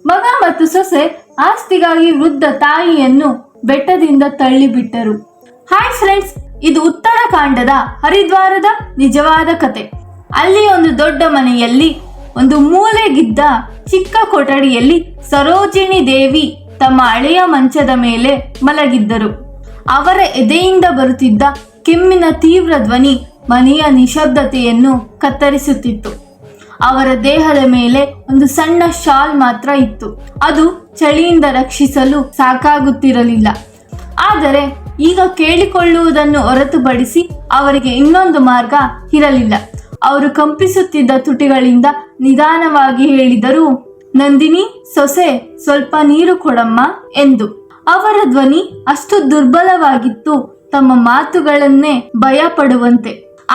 ಮಗ ಮತ್ತು ಸೊಸೆ ಆಸ್ತಿಗಾಗಿ ವೃದ್ಧ ತಾಯಿಯನ್ನು ಬೆಟ್ಟದಿಂದ ತಳ್ಳಿಬಿಟ್ಟರು. ಹಾಯ್ ಫ್ರೆಂಡ್ಸ್, ಇದು ಉತ್ತರಾಖಂಡದ ಹರಿದ್ವಾರದ ನಿಜವಾದ ಕತೆ. ಅಲ್ಲಿ ಒಂದು ದೊಡ್ಡ ಮನೆಯಲ್ಲಿ ಒಂದು ಮೂಲೆಗಿದ್ದ ಚಿಕ್ಕ ಕೊಠಡಿಯಲ್ಲಿ ಸರೋಜಿನಿ ದೇವಿ ತಮ್ಮ ಹಳೆಯ ಮಂಚದ ಮೇಲೆ ಮಲಗಿದ್ದರು. ಅವರ ಎದೆಯಿಂದ ಬರುತ್ತಿದ್ದ ಕೆಮ್ಮಿನ ತೀವ್ರ ಧ್ವನಿ ಮನೆಯ ನಿಶಬ್ದತೆಯನ್ನು ಕತ್ತರಿಸುತ್ತಿತ್ತು. ಅವರ ದೇಹದ ಮೇಲೆ ಒಂದು ಸಣ್ಣ ಶಾಲ್ ಮಾತ್ರ ಇತ್ತು. ಅದು ಚಳಿಯಿಂದ ರಕ್ಷಿಸಲು ಸಾಕಾಗುತ್ತಿರಲಿಲ್ಲ. ಆದರೆ ಈಗ ಕೇಳಿಕೊಳ್ಳುವುದನ್ನು ಹೊರತುಪಡಿಸಿ ಅವರಿಗೆ ಇನ್ನೊಂದು ಮಾರ್ಗ ಇರಲಿಲ್ಲ. ಅವರು ಕಂಪಿಸುತ್ತಿದ್ದ ತುಟಿಗಳಿಂದ ನಿಧಾನವಾಗಿ ಹೇಳಿದರು, ನಂದಿನಿ ಸೊಸೆ, ಸ್ವಲ್ಪ ನೀರು ಕೊಡಮ್ಮ ಎಂದು. ಅವರ ಧ್ವನಿ ಅಷ್ಟು ದುರ್ಬಲವಾಗಿತ್ತು, ತಮ್ಮ ಮಾತುಗಳನ್ನೇ ಭಯ ಪಡುವಂತೆ.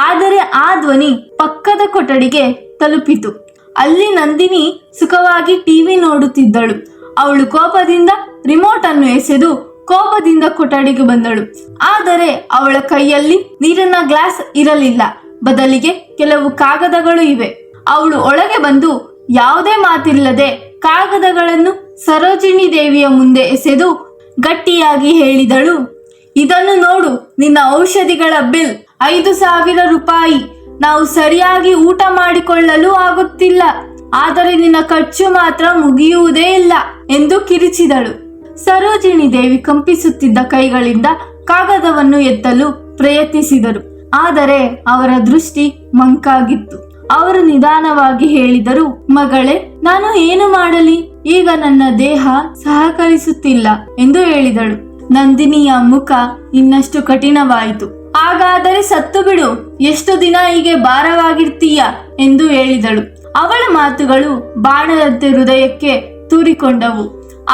ಆದರೆ ಆ ಧ್ವನಿ ಪಕ್ಕದ ಕೊಠಡಿಗೆ ತಲುಪಿತು. ಅಲ್ಲಿ ನಂದಿನಿ ಸುಖವಾಗಿ ಟಿವಿ ನೋಡುತ್ತಿದ್ದಳು. ಅವಳು ಕೋಪದಿಂದ ರಿಮೋಟ್ ಅನ್ನು ಎಸೆದು ಕೋಪದಿಂದ ಕೊಠಡಿಗೆ ಬಂದಳು. ಆದರೆ ಅವಳ ಕೈಯಲ್ಲಿ ನೀರಿನ ಗ್ಲಾಸ್ ಇರಲಿಲ್ಲ, ಬದಲಿಗೆ ಕೆಲವು ಕಾಗದಗಳು ಇವೆ. ಅವಳು ಒಳಗೆ ಬಂದು ಯಾವುದೇ ಮಾತಿಲ್ಲದೆ ಕಾಗದಗಳನ್ನು ಸರೋಜಿನಿ ದೇವಿಯ ಮುಂದೆ ಎಸೆದು ಗಟ್ಟಿಯಾಗಿ ಹೇಳಿದಳು, ಇದನ್ನು ನೋಡು, ನಿನ್ನ ಔಷಧಿಗಳ ಬಿಲ್ 5,000 ರೂಪಾಯಿ. ನಾವು ಸರಿಯಾಗಿ ಊಟ ಮಾಡಿಕೊಳ್ಳಲು ಆಗುತ್ತಿಲ್ಲ, ಆದರೆ ನಿನ್ನ ಖರ್ಚು ಮಾತ್ರ ಮುಗಿಯುವುದೇ ಇಲ್ಲ ಎಂದು ಕಿರಿಚಿದಳು. ಸರೋಜಿನಿ ದೇವಿ ಕಂಪಿಸುತ್ತಿದ್ದ ಕೈಗಳಿಂದ ಕಾಗದವನ್ನು ಎತ್ತಲು ಪ್ರಯತ್ನಿಸಿದರು. ಆದರೆ ಅವರ ದೃಷ್ಟಿ ಮಂಕಾಗಿತ್ತು. ಅವರು ನಿಧಾನವಾಗಿ ಹೇಳಿದರು, ಮಗಳೇ, ನಾನು ಏನು ಮಾಡಲಿ? ಈಗ ನನ್ನ ದೇಹ ಸಹಕರಿಸುತ್ತಿಲ್ಲ ಎಂದು ಹೇಳಿದಳು. ನಂದಿನಿಯ ಮುಖ ಇನ್ನಷ್ಟು ಕಠಿಣವಾಯಿತು. ಹಾಗಾದರೆ ಸತ್ತು ಬಿಡು, ಎಷ್ಟು ದಿನ ಹೀಗೆ ಭಾರವಾಗಿರ್ತೀಯ ಎಂದು ಹೇಳಿದಳು. ಅವಳ ಮಾತುಗಳು ಬಾಣದಂತೆ ಹೃದಯಕ್ಕೆ ತೂರಿಕೊಂಡವು.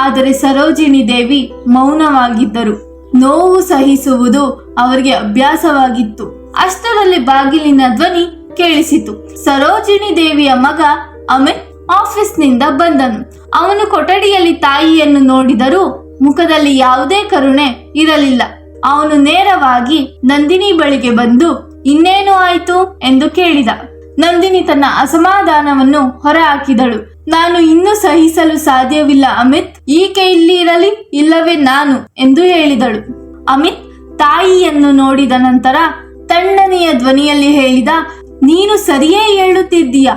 ಆದರೆ ಸರೋಜಿನಿ ದೇವಿ ಮೌನವಾಗಿದ್ದರು. ನೋವು ಸಹಿಸುವುದು ಅವರಿಗೆ ಅಭ್ಯಾಸವಾಗಿತ್ತು. ಅಷ್ಟರಲ್ಲಿ ಬಾಗಿಲಿನ ಧ್ವನಿ ಕೇಳಿಸಿತು. ಸರೋಜಿನಿ ದೇವಿಯ ಮಗ ಅಮಿತ್ ಆಫೀಸ್ನಿಂದ ಬಂದನು. ಅವನು ಕೊಠಡಿಯಲ್ಲಿ ತಾಯಿಯನ್ನು ನೋಡಿದರೂ ಮುಖದಲ್ಲಿ ಯಾವುದೇ ಕರುಣೆ ಇರಲಿಲ್ಲ. ಅವನು ನೇರವಾಗಿ ನಂದಿನಿ ಬಳಿಗೆ ಬಂದು ಇನ್ನೇನು ಆಯ್ತು ಎಂದು ಕೇಳಿದ. ನಂದಿನಿ ತನ್ನ ಅಸಮಾಧಾನವನ್ನು ಹೊರಹಾಕಿದಳು. ನಾನು ಇನ್ನೂ ಸಹಿಸಲು ಸಾಧ್ಯವಿಲ್ಲ ಅಮಿತ್, ಈಕೆ ಇಲ್ಲಿ ಇರಲಿ, ಇಲ್ಲವೇ ನಾನು ಎಂದು ಹೇಳಿದಳು. ಅಮಿತ್ ತಾಯಿಯನ್ನು ನೋಡಿದ ನಂತರ ತಣ್ಣನೆಯ ಧ್ವನಿಯಲ್ಲಿ ಹೇಳಿದ, ನೀನು ಸರಿಯೇ ಹೇಳುತ್ತಿದ್ದೀಯ.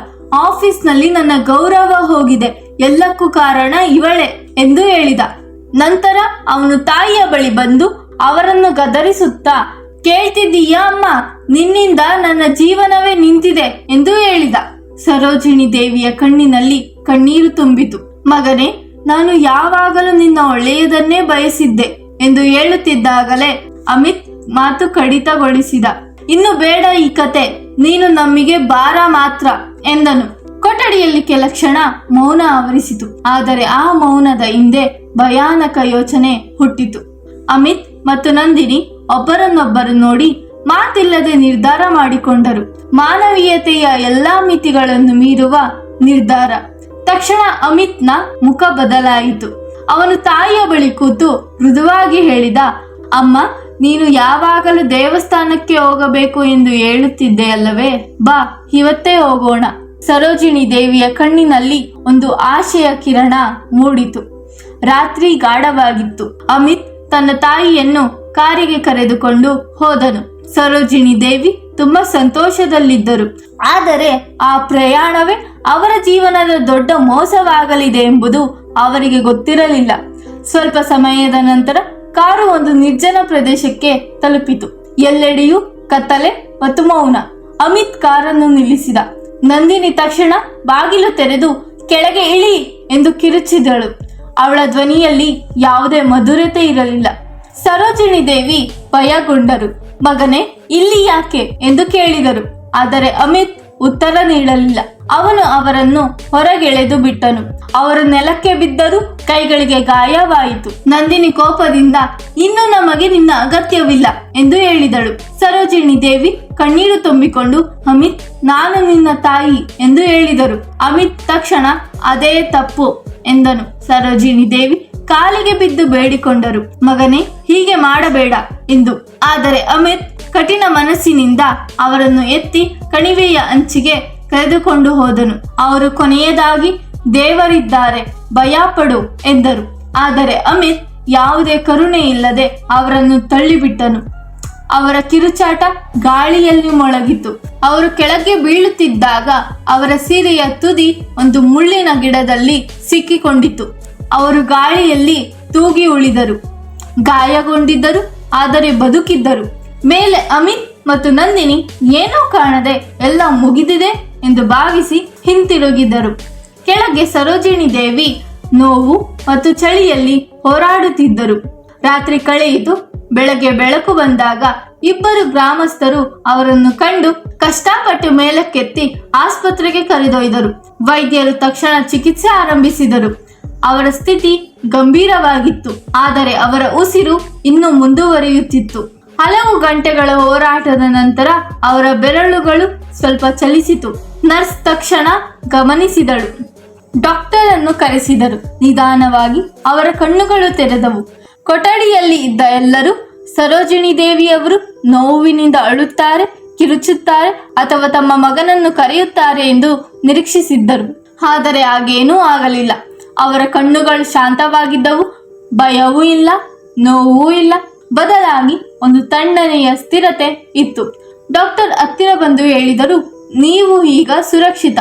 ಆಫೀಸ್ನಲ್ಲಿ ನನ್ನ ಗೌರವ ಹೋಗಿದೆ, ಎಲ್ಲಕ್ಕೂ ಕಾರಣ ಇವಳೇ ಎಂದು ಹೇಳಿದ. ನಂತರ ಅವನು ತಾಯಿಯ ಬಳಿ ಬಂದು ಅವರನ್ನು ಗದರಿಸುತ್ತಾ, ಕೇಳ್ತಿದ್ದೀಯಾ ಅಮ್ಮ, ನಿನ್ನಿಂದ ನನ್ನ ಜೀವನವೇ ನಿಂತಿದೆ ಎಂದು ಹೇಳಿದ. ಸರೋಜಿನಿ ದೇವಿಯ ಕಣ್ಣಿನಲ್ಲಿ ಕಣ್ಣೀರು ತುಂಬಿತು. ಮಗನೇ, ನಾನು ಯಾವಾಗಲೂ ನಿನ್ನ ಒಳ್ಳೆಯದನ್ನೇ ಬಯಸಿದ್ದೆ ಎಂದು ಹೇಳುತ್ತಿದ್ದಾಗಲೇ ಅಮಿತ್ ಮಾತು ಕಡಿತಗೊಳಿಸಿದ. ಇನ್ನು ಬೇಡ ಈ ಕತೆ, ನೀನು ನಮಗೆ ಭಾರ ಮಾತ್ರ ಎಂದನು. ಕೊಠಡಿಯಲ್ಲಿ ಕೆಲ ಕ್ಷಣ ಮೌನ ಆವರಿಸಿತು. ಆದರೆ ಆ ಮೌನದ ಹಿಂದೆ ಭಯಾನಕ ಯೋಚನೆ ಹುಟ್ಟಿತು. ಅಮಿತ್ ಮತ್ತು ನಂದಿನಿ ಒಬ್ಬರನ್ನೊಬ್ಬರು ನೋಡಿ ಮಾತಿಲ್ಲದೆ ನಿರ್ಧಾರ ಮಾಡಿಕೊಂಡರು. ಮಾನವೀಯತೆಯ ಎಲ್ಲಾ ಮಿತಿಗಳನ್ನು ಮೀರುವ ನಿರ್ಧಾರ. ತಕ್ಷಣ ಅಮಿತ್ನ ಮುಖ ಬದಲಾಯಿತು. ಅವನು ತಾಯಿಯ ಬಳಿ ಕೂತು ಮೃದುವಾಗಿ ಹೇಳಿದ, ಅಮ್ಮ, ನೀನು ಯಾವಾಗಲೂ ದೇವಸ್ಥಾನಕ್ಕೆ ಹೋಗಬೇಕು ಎಂದು ಹೇಳುತ್ತಿದ್ದೆ ಅಲ್ಲವೇ? ಬಾ, ಇವತ್ತೇ ಹೋಗೋಣ. ಸರೋಜಿನಿ ದೇವಿಯ ಕಣ್ಣಿನಲ್ಲಿ ಒಂದು ಆಶೆಯ ಕಿರಣ ಮೂಡಿತು. ರಾತ್ರಿ ಗಾಢವಾಗಿತ್ತು. ಅಮಿತ್ ತನ್ನ ತಾಯಿಯನ್ನು ಕಾರಿಗೆ ಕರೆದುಕೊಂಡು ಹೋದನು. ಸರೋಜಿನಿ ದೇವಿ ತುಂಬಾ ಸಂತೋಷದಲ್ಲಿದ್ದರು. ಆದರೆ ಆ ಪ್ರಯಾಣವೇ ಅವರ ಜೀವನದ ದೊಡ್ಡ ಮೋಸವಾಗಲಿದೆ ಎಂಬುದು ಅವರಿಗೆ ಗೊತ್ತಿರಲಿಲ್ಲ. ಸ್ವಲ್ಪ ಸಮಯದ ನಂತರ ಕಾರು ಒಂದು ನಿರ್ಜನ ಪ್ರದೇಶಕ್ಕೆ ತಲುಪಿತು. ಎಲ್ಲೆಡೆಯೂ ಕತ್ತಲೆ ಮತ್ತು ಮೌನ. ಅಮಿತ್ ಕಾರನ್ನು ನಿಲ್ಲಿಸಿದ. ನಂದಿನಿ ತಕ್ಷಣ ಬಾಗಿಲು ತೆರೆದು ಕೆಳಗೆ ಇಳಿ ಎಂದು ಕಿರುಚಿದಳು. ಅವಳ ಧ್ವನಿಯಲ್ಲಿ ಯಾವುದೇ ಮಧುರತೆ ಇರಲಿಲ್ಲ. ಸರೋಜಿನಿ ದೇವಿ ಭಯಗೊಂಡರು. ಮಗನೇ, ಇಲ್ಲಿ ಯಾಕೆ ಎಂದು ಕೇಳಿದರು. ಆದರೆ ಅಮಿತ್ ಉತ್ತರ ನೀಡಲಿಲ್ಲ. ಅವನು ಅವರನ್ನು ಹೊರಗೆಳೆದು ಬಿಟ್ಟನು. ಅವರು ನೆಲಕ್ಕೆ ಬಿದ್ದರು. ಕೈಗಳಿಗೆ ಗಾಯವಾಯಿತು. ನಂದಿನಿ ಕೋಪದಿಂದ, ಇನ್ನು ನಮಗೆ ನಿನ್ನ ಅಗತ್ಯವಿಲ್ಲ ಎಂದು ಹೇಳಿದಳು. ಸರೋಜಿನಿ ದೇವಿ ಕಣ್ಣೀರು ತುಂಬಿಕೊಂಡು, ಅಮಿತ್, ನಾನು ನಿನ್ನ ತಾಯಿ ಎಂದು ಹೇಳಿದರು. ಅಮಿತ್ ತಕ್ಷಣ ಅದೇ ತಪ್ಪು ಎಂದನು. ಸರೋಜಿನಿ ದೇವಿ ಕಾಲಿಗೆ ಬಿದ್ದು ಬೇಡಿಕೊಂಡರು, ಮಗನೇ, ಹೀಗೆ ಮಾಡಬೇಡ ಎಂದು. ಆದರೆ ಅಮಿತ್ ಕಠಿಣ ಮನಸ್ಸಿನಿಂದ ಅವರನ್ನು ಎತ್ತಿ ಕಣಿವೆಯ ಅಂಚಿಗೆ ಕರೆದುಕೊಂಡು ಹೋದನು. ಅವರು ಕೊನೆಯದಾಗಿ ದೇವರಿದ್ದಾರೆ, ಭಯಪಡು ಎಂದರು. ಆದರೆ ಅಮಿತ್ ಯಾವುದೇ ಕರುಣೆ ಇಲ್ಲದೆ ಅವರನ್ನು ತಳ್ಳಿಬಿಟ್ಟನು. ಅವರ ಕಿರುಚಾಟ ಗಾಳಿಯಲ್ಲಿ ಮೊಳಗಿತು. ಅವರು ಕೆಳಗೆ ಬೀಳುತ್ತಿದ್ದಾಗ ಅವರ ಸೀರೆಯ ತುದಿ ಒಂದು ಮುಳ್ಳಿನ ಗಿಡದಲ್ಲಿ ಸಿಕ್ಕಿಕೊಂಡಿತು. ಅವರು ಗಾಳಿಯಲ್ಲಿ ತೂಗಿ ಉಳಿದರು. ಗಾಯಗೊಂಡಿದ್ದರು, ಆದರೆ ಬದುಕಿದ್ದರು. ಮೇಲೆ ಅಮಿತ್ ಮತ್ತು ನಂದಿನಿ ಏನೂ ಕಾಣದೆ ಎಲ್ಲ ಮುಗಿದಿದೆ ಎಂದು ಭಾವಿಸಿ ಹಿಂತಿರುಗಿದರು. ಕೆಳಗೆ ಸರೋಜಿನಿ ದೇವಿ ನೋವು ಮತ್ತು ಚಳಿಯಲ್ಲಿ ಹೋರಾಡುತ್ತಿದ್ದರು. ರಾತ್ರಿ ಕಳೆಯಿತು. ಬೆಳಗ್ಗೆ ಬೆಳಕು ಬಂದಾಗ ಇಬ್ಬರು ಗ್ರಾಮಸ್ಥರು ಅವರನ್ನು ಕಂಡು ಕಷ್ಟಪಟ್ಟು ಮೇಲಕ್ಕೆತ್ತಿ ಆಸ್ಪತ್ರೆಗೆ ಕರೆದೊಯ್ದರು. ವೈದ್ಯರು ತಕ್ಷಣ ಚಿಕಿತ್ಸೆ ಆರಂಭಿಸಿದರು. ಅವರ ಸ್ಥಿತಿ ಗಂಭೀರವಾಗಿತ್ತು, ಆದರೆ ಅವರ ಉಸಿರು ಇನ್ನೂ ಮುಂದುವರಿಯುತ್ತಿತ್ತು. ಹಲವು ಗಂಟೆಗಳ ಹೋರಾಟದ ನಂತರ ಅವರ ಬೆರಳುಗಳು ಸ್ವಲ್ಪ ಚಲಿಸಿತು. ನರ್ಸ್ ತಕ್ಷಣ ಗಮನಿಸಿದಳು. ಡಾಕ್ಟರ್ ಅನ್ನು ಕರೆಸಿದರು. ನಿಧಾನವಾಗಿ ಅವರ ಕಣ್ಣುಗಳು ತೆರೆದವು. ಕೊಠಡಿಯಲ್ಲಿ ಇದ್ದ ಎಲ್ಲರೂ ಸರೋಜಿನಿ ದೇವಿಯವರು ನೋವಿನಿಂದ ಅಳುತ್ತಾರೆ, ಕಿರುಚುತ್ತಾರೆ ಅಥವಾ ತಮ್ಮ ಮಗನನ್ನು ಕರೆಯುತ್ತಾರೆ ಎಂದು ನಿರೀಕ್ಷಿಸಿದ್ದರು. ಆದರೆ ಹಾಗೇನೂ ಆಗಲಿಲ್ಲ. ಅವರ ಕಣ್ಣುಗಳು ಶಾಂತವಾಗಿದ್ದವು. ಭಯವೂ ಇಲ್ಲ, ನೋವೂ ಇಲ್ಲ. ಬದಲಾಗಿ ಒಂದು ತಣ್ಣನೆಯ ಸ್ಥಿರತೆ ಇತ್ತು. ಡಾಕ್ಟರ್ ಹತ್ತಿರ ಬಂದು ಹೇಳಿದರು, ನೀವು ಈಗ ಸುರಕ್ಷಿತ,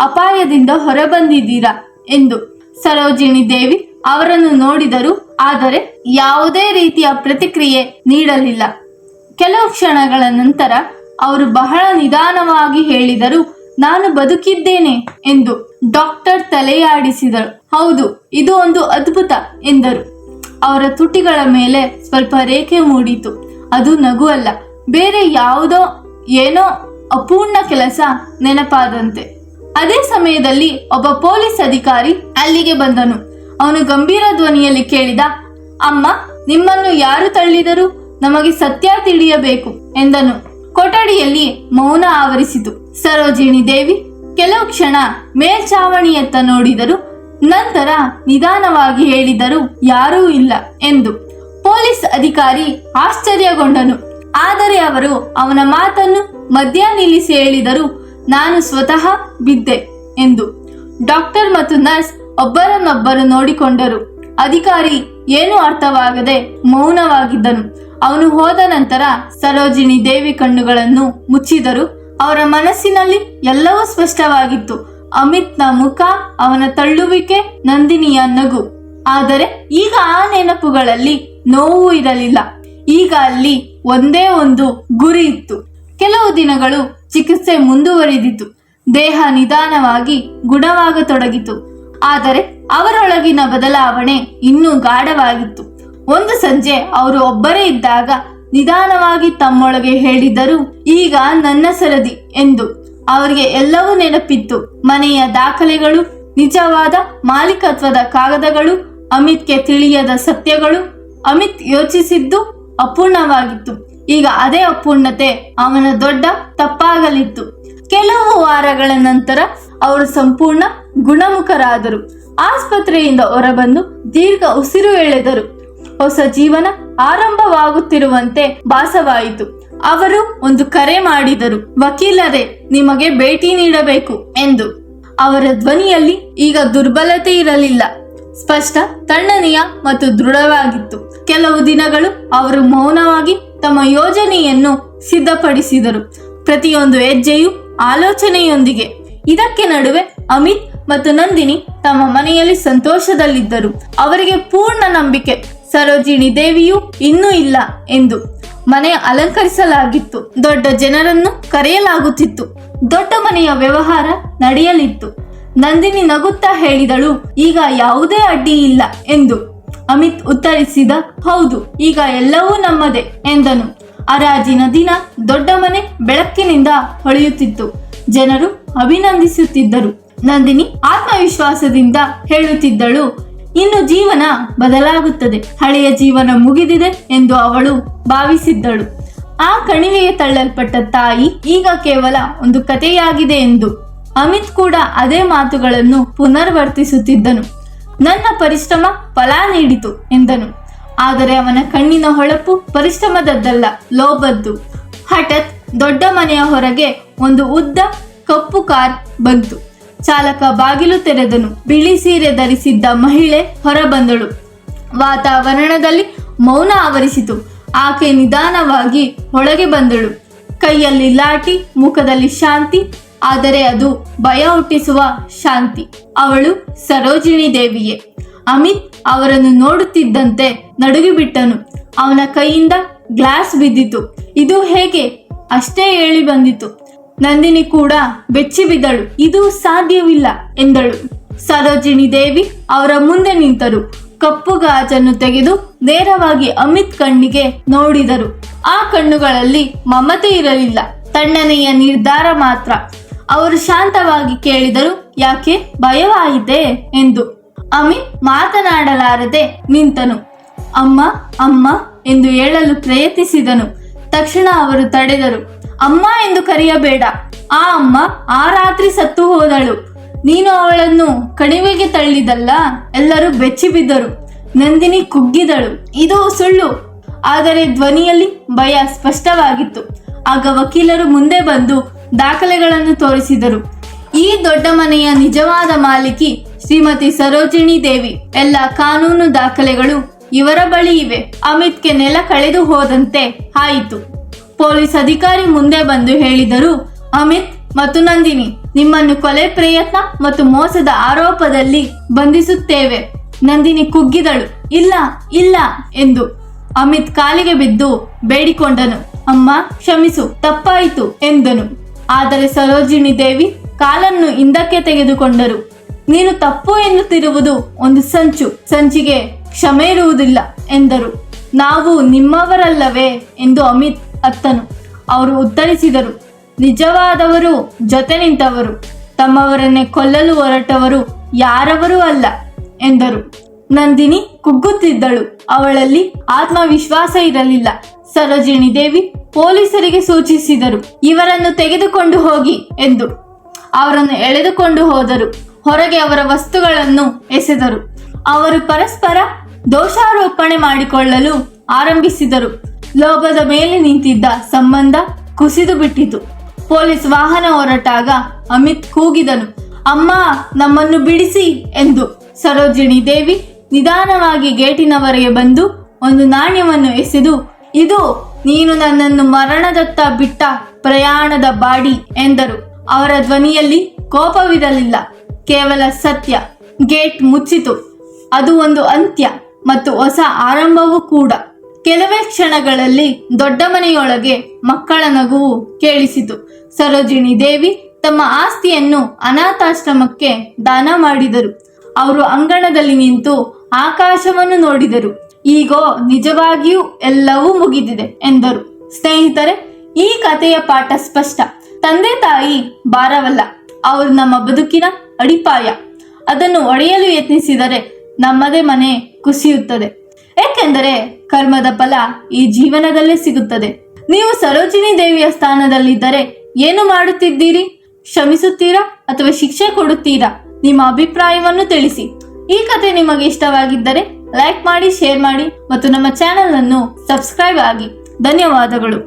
ಅಪಾಯದಿಂದ ಹೊರಬಂದಿದ್ದೀರಾ ಎಂದು. ಸರೋಜಿನಿ ದೇವಿ ಅವರನ್ನು ನೋಡಿದರು, ಆದರೆ ಯಾವುದೇ ರೀತಿಯ ಪ್ರತಿಕ್ರಿಯೆ ನೀಡಲಿಲ್ಲ. ಕೆಲವು ಕ್ಷಣಗಳ ನಂತರ ಅವರು ಬಹಳ ನಿಧಾನವಾಗಿ ಹೇಳಿದರು, ನಾನು ಬದುಕಿದ್ದೇನೆ ಎಂದು. ಡಾಕ್ಟರ್ ತಲೆಯಾಡಿಸಿದರು. ಹೌದು, ಇದು ಒಂದು ಅದ್ಭುತ ಎಂದರು. ಅವರ ತುಟಿಗಳ ಮೇಲೆ ಸ್ವಲ್ಪ ರೇಖೆ ಮೂಡಿತು. ಅದು ನಗು ಅಲ್ಲ, ಬೇರೆ ಯಾವುದೋ ಏನೋ ಅಪೂರ್ಣ ಕೆಲಸ ನೆನಪಾದಂತೆ. ಅದೇ ಸಮಯದಲ್ಲಿ ಒಬ್ಬ ಪೊಲೀಸ್ ಅಧಿಕಾರಿ ಅಲ್ಲಿಗೆ ಬಂದನು. ಅವನು ಗಂಭೀರ ಧ್ವನಿಯಲ್ಲಿ ಕೇಳಿದ, ಅಮ್ಮ, ನಿಮ್ಮನ್ನು ಯಾರು ತಳ್ಳಿದರು? ನಮಗೆ ಸತ್ಯ ತಿಳಿಯಬೇಕು ಎಂದನು. ಕೊಠಡಿಯಲ್ಲಿ ಮೌನ ಆವರಿಸಿತು. ಸರೋಜಿನಿ ದೇವಿ ಕೆಲವು ಕ್ಷಣ ಮೇಲ್ಛಾವಣಿಯತ್ತ ನೋಡಿದರು. ನಂತರ ನಿಧಾನವಾಗಿ ಹೇಳಿದರು, ಯಾರೂ ಇಲ್ಲ ಎಂದು. ಪೊಲೀಸ್ ಅಧಿಕಾರಿ ಆಶ್ಚರ್ಯಗೊಂಡನು. ಆದರೆ ಅವರು ಅವನ ಮಾತನ್ನು ಮಧ್ಯ ನಿಲ್ಲಿಸಿ ಹೇಳಿದರು, ನಾನು ಸ್ವತಃ ಬಿದ್ದೆ ಎಂದು. ಡಾಕ್ಟರ್ ಮತ್ತು ನರ್ಸ್ ಒಬ್ಬರನ್ನೊಬ್ಬರು ನೋಡಿಕೊಂಡರು. ಅಧಿಕಾರಿ ಏನೂ ಅರ್ಥವಾಗದೆ ಮೌನವಾಗಿದ್ದನು. ಅವನು ಹೋದ ನಂತರ ಸರೋಜಿನಿ ದೇವಿ ಕಣ್ಣುಗಳನ್ನು ಮುಚ್ಚಿದರು. ಅವರ ಮನಸ್ಸಿನಲ್ಲಿ ಎಲ್ಲವೂ ಸ್ಪಷ್ಟವಾಗಿತ್ತು. ಅಮಿತ್ನ ಮುಖ, ಅವನ ತಳ್ಳುವಿಕೆ, ನಂದಿನಿಯ ನಗು. ಆದರೆ ಈಗ ಆ ನೆನಪುಗಳಲ್ಲಿ ನೋವು ಇರಲಿಲ್ಲ. ಈಗ ಅಲ್ಲಿ ಒಂದೇ ಒಂದು ಗುರಿ ಇತ್ತು. ಕೆಲವು ದಿನಗಳು ಚಿಕಿತ್ಸೆ ಮುಂದುವರಿದಿತು. ದೇಹ ನಿಧಾನವಾಗಿ ಗುಣವಾಗತೊಡಗಿತು. ಆದರೆ ಅವರೊಳಗಿನ ಬದಲಾವಣೆ ಇನ್ನೂ ಗಾಢವಾಗಿತ್ತು. ಒಂದು ಸಂಜೆ ಅವರು ಒಬ್ಬರೇ ಇದ್ದಾಗ ನಿಧಾನವಾಗಿ ತಮ್ಮೊಳಗೆ ಹೇಳಿದರು, ಈಗ ನನ್ನ ಸರದಿ ಎಂದು. ಅವರಿಗೆ ಎಲ್ಲವೂ ನೆನಪಿತ್ತು. ಮನೆಯ ದಾಖಲೆಗಳು, ನಿಜವಾದ ಮಾಲೀಕತ್ವದ ಕಾಗದಗಳು, ಅಮಿತ್ಗೆ ತಿಳಿಯದ ಸತ್ಯಗಳು. ಅಮಿತ್ ಯೋಚಿಸಿದ್ದು ಅಪೂರ್ಣವಾಗಿತ್ತು. ಈಗ ಅದೇ ಅಪೂರ್ಣತೆ ಅವನ ದೊಡ್ಡ ತಪ್ಪಾಗಲಿತ್ತು. ಕೆಲವು ವಾರಗಳ ನಂತರ ಅವರು ಸಂಪೂರ್ಣ ಗುಣಮುಖರಾದರು. ಆಸ್ಪತ್ರೆಯಿಂದ ಹೊರಬಂದು ದೀರ್ಘ ಉಸಿರು ಎಳೆದರು. ಹೊಸ ಜೀವನ ಆರಂಭವಾಗುತ್ತಿರುವಂತೆ ಭಾಸವಾಯಿತು. ಅವರು ಒಂದು ಕರೆ ಮಾಡಿದರು. ವಕೀಲರೇ, ನಿಮಗೆ ಭೇಟಿ ನೀಡಬೇಕು ಎಂದು. ಅವರ ಧ್ವನಿಯಲ್ಲಿ ಈಗ ದುರ್ಬಲತೆ ಇರಲಿಲ್ಲ. ಸ್ಪಷ್ಟ, ತಣ್ಣನೆಯ ಮತ್ತು ದೃಢವಾಗಿತ್ತು. ಕೆಲವು ದಿನಗಳು ಅವರು ಮೌನವಾಗಿ ತಮ್ಮ ಯೋಜನೆಯನ್ನು ಸಿದ್ಧಪಡಿಸಿದರು. ಪ್ರತಿಯೊಂದು ಹೆಜ್ಜೆಯು ಆಲೋಚನೆಯೊಂದಿಗೆ. ಇದಕ್ಕೆ ನಡುವೆ ಅಮಿತ್ ಮತ್ತು ನಂದಿನಿ ತಮ್ಮ ಮನೆಯಲ್ಲಿ ಸಂತೋಷದಲ್ಲಿದ್ದರು. ಅವರಿಗೆ ಪೂರ್ಣ ನಂಬಿಕೆ ಸರೋಜಿನಿ ದೇವಿಯು ಇನ್ನೂ ಇಲ್ಲ ಎಂದು. ಮನೆ ಅಲಂಕರಿಸಲಾಗಿತ್ತು. ದೊಡ್ಡ ಜನರನ್ನು ಕರೆಯಲಾಗುತ್ತಿತ್ತು. ದೊಡ್ಡ ಮನೆಯ ವ್ಯವಹಾರ ನಡೆಯಲಿತ್ತು. ನಂದಿನಿ ನಗುತ್ತಾ ಹೇಳಿದಳು, ಈಗ ಯಾವುದೇ ಅಡ್ಡಿ ಇಲ್ಲ ಎಂದು. ಅಮಿತ್ ಉತ್ತರಿಸಿದ, ಹೌದು, ಈಗ ಎಲ್ಲವೂ ನಮ್ಮದೇ ಎಂದನು. ಹರಾಜಿನ ದಿನ. ದೊಡ್ಡ ಮನೆ ಬೆಳಕಿನಿಂದ ಹೊಳೆಯುತ್ತಿತ್ತು. ಜನರು ಅಭಿನಂದಿಸುತ್ತಿದ್ದರು. ನಂದಿನಿ ಆತ್ಮವಿಶ್ವಾಸದಿಂದ ಹೇಳುತ್ತಿದ್ದಳು, ಇನ್ನು ಜೀವನ ಬದಲಾಗುತ್ತದೆ. ಹಳೆಯ ಜೀವನ ಮುಗಿದಿದೆ ಎಂದು ಅವಳು ಭಾವಿಸಿದ್ದಳು. ಆ ಕಣಿವೆಗೆ ತಳ್ಳಲ್ಪಟ್ಟ ತಾಯಿ ಈಗ ಕೇವಲ ಒಂದು ಕಥೆಯಾಗಿದೆ ಎಂದು. ಅಮಿತ್ ಕೂಡ ಅದೇ ಮಾತುಗಳನ್ನು ಪುನರ್ವರ್ತಿಸುತ್ತಿದ್ದನು. ನನ್ನ ಪರಿಶ್ರಮ ಫಲ ನೀಡಿತು ಎಂದನು. ಆದರೆ ಅವನ ಕಣ್ಣಿನ ಹೊಳಪು ಪರಿಶ್ರಮದದ್ದಲ್ಲ, ಲೋಭದ್ದು. ಹಠಾತ್ ದೊಡ್ಡ ಮನೆಯ ಹೊರಗೆ ಒಂದು ಉದ್ದ ಕಪ್ಪು ಕಾರ್ ಬಂತು. ಚಾಲಕ ಬಾಗಿಲು ತೆರೆದನು. ಬಿಳಿ ಸೀರೆ ಧರಿಸಿದ್ದ ಮಹಿಳೆ ಹೊರಬಂದಳು. ವಾತಾವರಣದಲ್ಲಿ ಮೌನ ಆವರಿಸಿತು. ಆಕೆ ನಿಧಾನವಾಗಿ ಒಳಗೆ ಬಂದಳು. ಕೈಯಲ್ಲಿ ಲಾಠಿ, ಮುಖದಲ್ಲಿ ಶಾಂತಿ, ಆದರೆ ಅದು ಭಯ ಹುಟ್ಟಿಸುವ ಶಾಂತಿ. ಅವಳು ಸರೋಜಿನಿ ದೇವಿಯೇ. ಅಮಿತ್ ಅವರನ್ನು ನೋಡುತ್ತಿದ್ದಂತೆ ನಡುಗಿಬಿಟ್ಟನು. ಅವನ ಕೈಯಿಂದ ಗ್ಲಾಸ್ ಬಿದ್ದಿತು. ಇದು ಹೇಗೆ? ಅಷ್ಟೇ ಹೇಳಿ ಬಂದಿತು. ನಂದಿನಿ ಕೂಡ ಬೆಚ್ಚಿ ಬಿದ್ದಳು. ಇದು ಸಾಧ್ಯವಿಲ್ಲ ಎಂದಳು. ಸರೋಜಿನಿ ದೇವಿ ಅವರ ಮುಂದೆ ನಿಂತರು. ಕಪ್ಪು ಗಾಜನ್ನು ತೆಗೆದು ನೇರವಾಗಿ ಅಮಿತ್ ಕಣ್ಣಿಗೆ ನೋಡಿದರು. ಆ ಕಣ್ಣುಗಳಲ್ಲಿ ಮಮತೆ ಇರಲಿಲ್ಲ, ತಣ್ಣನೆಯ ನಿರ್ಧಾರ ಮಾತ್ರ. ಅವರು ಶಾಂತವಾಗಿ ಕೇಳಿದರು, ಯಾಕೆ? ಭಯವಾಯಿತೆ ಎಂದು. ಅಮಿತ್ ಮಾತನಾಡಲಾರದೆ ನಿಂತನು. ಅಮ್ಮ ಅಮ್ಮ ಎಂದು ಹೇಳಲು ಪ್ರಯತ್ನಿಸಿದನು. ತಕ್ಷಣ ಅವರು ತಡೆದರು. ಅಮ್ಮ ಎಂದು ಕರೆಯಬೇಡ. ಆ ಅಮ್ಮ ಆ ರಾತ್ರಿ ಸತ್ತು ಹೋದಳು. ನೀನು ಅವಳನ್ನು ಕಣಿವೆಗೆ ತಳ್ಳಿದಲ್ಲ. ಎಲ್ಲರೂ ಬೆಚ್ಚಿ ಬಿದ್ದರು. ನಂದಿನಿ ಕುಗ್ಗಿದಳು. ಇದು ಸುಳ್ಳು. ಆದರೆ ಧ್ವನಿಯಲ್ಲಿ ಭಯ ಸ್ಪಷ್ಟವಾಗಿತ್ತು. ಆಗ ವಕೀಲರು ಮುಂದೆ ಬಂದು ದಾಖಲೆಗಳನ್ನು ತೋರಿಸಿದರು. ಈ ದೊಡ್ಡ ಮನೆಯ ನಿಜವಾದ ಮಾಲೀಕಿ ಶ್ರೀಮತಿ ಸರೋಜಿನಿ ದೇವಿ. ಎಲ್ಲ ಕಾನೂನು ದಾಖಲೆಗಳು ಇವರ ಬಳಿ ಇವೆ. ಅಮಿತ್ಗೆ ನೆಲ ಕಳೆದು ಹೋದಂತೆ ಆಯಿತು. ಪೊಲೀಸ್ ಅಧಿಕಾರಿ ಮುಂದೆ ಬಂದು ಹೇಳಿದರು, ಅಮಿತ್ ಮತ್ತು ನಂದಿನಿ, ನಿಮ್ಮನ್ನು ಕೊಲೆ ಪ್ರಯತ್ನ ಮತ್ತು ಮೋಸದ ಆರೋಪದಲ್ಲಿ ಬಂಧಿಸುತ್ತೇವೆ. ನಂದಿನಿ ಕುಗ್ಗಿದಳು. ಇಲ್ಲ ಇಲ್ಲ ಎಂದು. ಅಮಿತ್ ಕಾಲಿಗೆ ಬಿದ್ದು ಬೇಡಿಕೊಂಡನು. ಅಮ್ಮ ಕ್ಷಮಿಸು, ತಪ್ಪಾಯಿತು ಎಂದನು. ಆದರೆ ಸರೋಜಿನಿ ದೇವಿ ಕಾಲನ್ನು ಹಿಂದಕ್ಕೆ ತೆಗೆದುಕೊಂಡರು. ನೀನು ತಪ್ಪು ಎನ್ನುತ್ತಿರುವುದು ಒಂದು ಸಂಚು. ಸಂಚಿಗೆ ಕ್ಷಮೆ ಇರುವುದಿಲ್ಲ ಎಂದರು. ನಾವು ನಿಮ್ಮವರಲ್ಲವೇ ಎಂದು ಅಮಿತ್ ಅತ್ತನು. ಅವರು ಉತ್ತರಿಸಿದರು, ನಿಜವಾದವರು ಜೊತೆ ನಿಂತವರು. ತಮ್ಮವರನ್ನೇ ಕೊಲ್ಲಲು ಹೊರಟವರು ಯಾರವರೂ ಅಲ್ಲ ಎಂದರು. ನಂದಿನಿ ಕುಗ್ಗುತ್ತಿದ್ದಳು. ಅವಳಲ್ಲಿ ಆತ್ಮವಿಶ್ವಾಸ ಇರಲಿಲ್ಲ. ಸರೋಜಿನಿ ದೇವಿ ಪೊಲೀಸರಿಗೆ ಸೂಚಿಸಿದರು, ಇವರನ್ನು ತೆಗೆದುಕೊಂಡು ಹೋಗಿ ಎಂದು. ಅವರನ್ನು ಎಳೆದುಕೊಂಡು ಹೋದರು. ಹೊರಗೆ ಅವರ ವಸ್ತುಗಳನ್ನು ಎಸೆದರು. ಅವರು ಪರಸ್ಪರ ದೋಷಾರೋಪಣೆ ಮಾಡಿಕೊಳ್ಳಲು ಆರಂಭಿಸಿದರು. ಲೋಭದ ಮೇಲೆ ನಿಂತಿದ್ದ ಸಂಬಂಧ ಕುಸಿದು ಬಿಟ್ಟಿತು. ಪೊಲೀಸ್ ವಾಹನ ಹೊರಟಾಗ ಅಮಿತ್ ಕೂಗಿದನು, ಅಮ್ಮ ನಮ್ಮನ್ನು ಬಿಡಿಸಿ ಎಂದು. ಸರೋಜಿನಿ ದೇವಿ ನಿಧಾನವಾಗಿ ಗೇಟಿನವರೆಗೆ ಬಂದು ಒಂದು ನಾಣ್ಯವನ್ನು ಎಸೆದು, ಇದು ನೀನು ನನ್ನನ್ನು ಮರಣದತ್ತ ಬಿಟ್ಟ ಪ್ರಯಾಣದ ಬಾಡಿ ಎಂದರು. ಅವರ ಧ್ವನಿಯಲ್ಲಿ ಕೋಪವಿರಲಿಲ್ಲ, ಕೇವಲ ಸತ್ಯ. ಗೇಟ್ ಮುಚ್ಚಿತು. ಅದು ಒಂದು ಅಂತ್ಯ ಮತ್ತು ಹೊಸ ಆರಂಭವೂ ಕೂಡ. ಕೆಲವೇ ಕ್ಷಣಗಳಲ್ಲಿ ದೊಡ್ಡ ಮನೆಯೊಳಗೆ ಮಕ್ಕಳ ನಗುವು ಕೇಳಿಸಿತು. ಸರೋಜಿನಿ ದೇವಿ ತಮ್ಮ ಆಸ್ತಿಯನ್ನು ಅನಾಥಾಶ್ರಮಕ್ಕೆ ದಾನ ಮಾಡಿದರು. ಅವರು ಅಂಗಣದಲ್ಲಿ ನಿಂತು ಆಕಾಶವನ್ನು ನೋಡಿದರು. ಈಗೋ ನಿಜವಾಗಿಯೂ ಎಲ್ಲವೂ ಮುಗಿದಿದೆ ಎಂದರು. ಸ್ನೇಹಿತರೆ, ಈ ಕಥೆಯ ಪಾಠ ಸ್ಪಷ್ಟ. ತಂದೆ ತಾಯಿ ಭಾರವಲ್ಲ, ಅವರು ನಮ್ಮ ಬದುಕಿನ ಅಡಿಪಾಯ. ಅದನ್ನು ಒಡೆಯಲು ಯತ್ನಿಸಿದರೆ ನಮ್ಮದೇ ಮನೆ ಕುಸಿಯುತ್ತದೆ. ಏಕೆಂದರೆ ಕರ್ಮದ ಫಲ ಈ ಜೀವನದಲ್ಲೇ ಸಿಗುತ್ತದೆ. ನೀವು ಸರೋಜಿನಿ ದೇವಿಯ ಸ್ಥಾನದಲ್ಲಿದ್ದರೆ ಏನು ಮಾಡುತ್ತಿದ್ದೀರಿ? ಕ್ಷಮಿಸುತ್ತೀರಾ ಅಥವಾ ಶಿಕ್ಷೆ ಕೊಡುತ್ತೀರಾ? ನಿಮ್ಮ ಅಭಿಪ್ರಾಯವನ್ನು ತಿಳಿಸಿ. ಈ ಕಥೆ ನಿಮಗೆ ಇಷ್ಟವಾಗಿದ್ದರೆ ಲೈಕ್ ಮಾಡಿ, ಶೇರ್ ಮಾಡಿ ಮತ್ತು ನಮ್ಮ ಚಾನೆಲ್ ಅನ್ನು ಸಬ್ಸ್ಕ್ರೈಬ್ ಆಗಿ. ಧನ್ಯವಾದಗಳು.